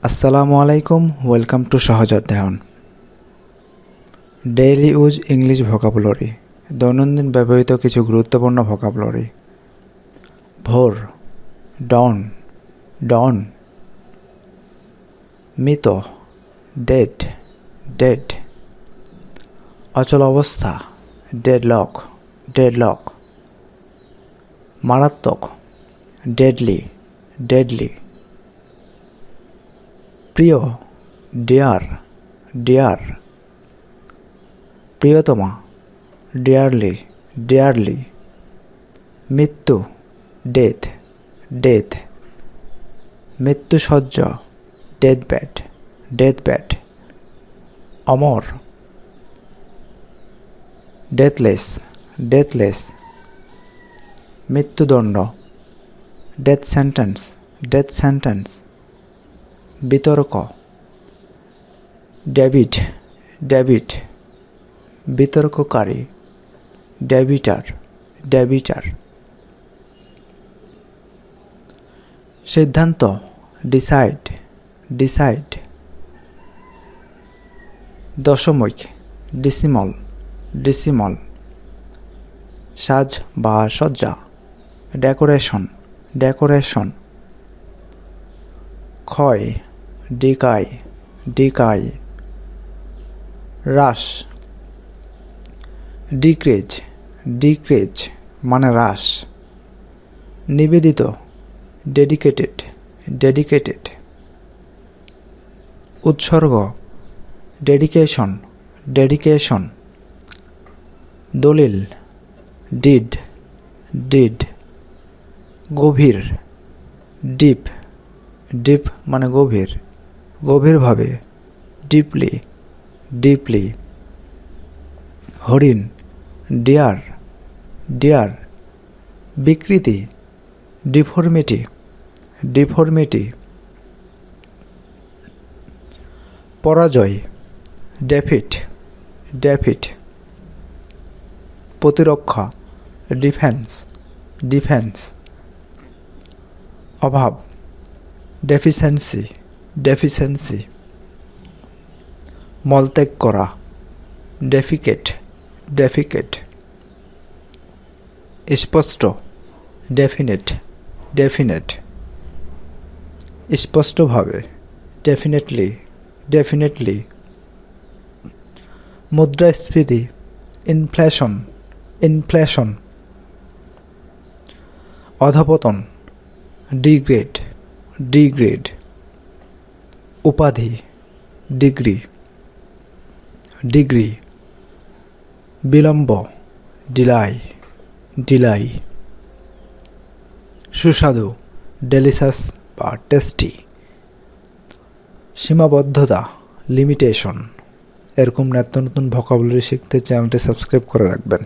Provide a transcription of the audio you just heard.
আসসালামু আলাইকুম, welcome to সহজ অধ্যয়ন। ডেইলি ইউজ ইংলিশ ভোকাবুলারি, দৈনন্দিন ব্যবহৃত কিছু গুরুত্বপূর্ণ ভোকাবুলারি। ভোর, ডন, ডন। মৃত, ডেড, ডেড। অচল অবস্থা, ডেডলক, ডেডলক। মারাত্মক, ডেডলি, ডেডলি। প্রিয়, ডিয়ার, ডিয়ার। প্রিয়তমা, ডিয়ারলি, ডিয়ারলি। মৃত্যু, ডেথ, ডেথ। মৃত্যুসজ্জা, ডেথ বেড, ডেথ বেড। অমর, ডেথলেস, ডেথলেস। মৃত্যুদণ্ড, ডেথ সেন্টেন্স, ডেথ সেন্টেন্স। বিতর্ক, ডেবিট, ডেবিট। বিতর্ককারী, ডেবিটার, ডেবিটার। সিদ্ধান্ত, ডিসাইড, ডিসাইড। দশমিক, ডিসিমল, ডিসিমল। সাজ বা সজ্জা, ডেকোরেশন, ডেকোরেশন। ক্ষয়, ডিকাই, ডিকাই। হ্রাস, ডিক্রিজ, ডিক্রিজ মানে হ্রাস। নিবেদিত, ডেডিকেটেড, ডেডিকেটেড। উৎসর্গ, ডেডিকেশন, ডেডিকেশন। দলিল, ডিড, ডিড। গভীর, ডিপ, ডিপ মানে গভীর, গভীরভাবে, ডিপলি, ডিপলি। হরিণ, ডিয়ার, ডিয়ার। বিকৃতি, ডিফর্মিটি, ডিফর্মিটি। পরাজয়, ডেফিট, ডেফিট। প্রতিরক্ষা, ডিফেন্স, ডিফেন্স। অভাব, ডেফিসিয়েন্সি, ডেফিসিয়েন্সি। মলত্যাগ করা, ডেফিকেট, ডেফিকেট। স্পষ্ট, ডেফিনেট, ডেফিনেট। স্পষ্টভাবে, ডেফিনেটলি, ডেফিনেটলি। মুদ্রাস্ফীতি, ইনফ্লেশন, ইনফ্লেশন। অধপতন, ডিগ্রেড, ডিগ্রেড। উপাধি, ডিগ্রি, ডিগ্রি। বিলম্ব, ডিলাই, ডিলাই। সুস্বাদু, ডেলিশাস বা টেস্টি। সীমাবদ্ধতা, লিমিটেশন। এরকম নিত্য নতুন ভোকাবুলারি শিখতে চ্যানেলটি সাবস্ক্রাইব করে রাখবেন।